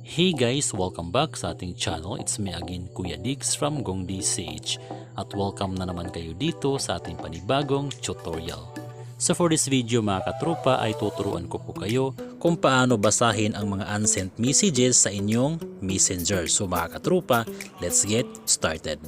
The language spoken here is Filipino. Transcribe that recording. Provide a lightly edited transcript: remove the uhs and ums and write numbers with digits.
Hey guys, welcome back sa ating channel. It's me again, Kuya Diggs from Gongdi CH. At welcome na naman kayo dito sa ating panibagong tutorial. So for this video mga katropa ay tuturuan ko po kayo kung paano basahin ang mga unsent messages sa inyong messenger. So mga katropa, let's get started.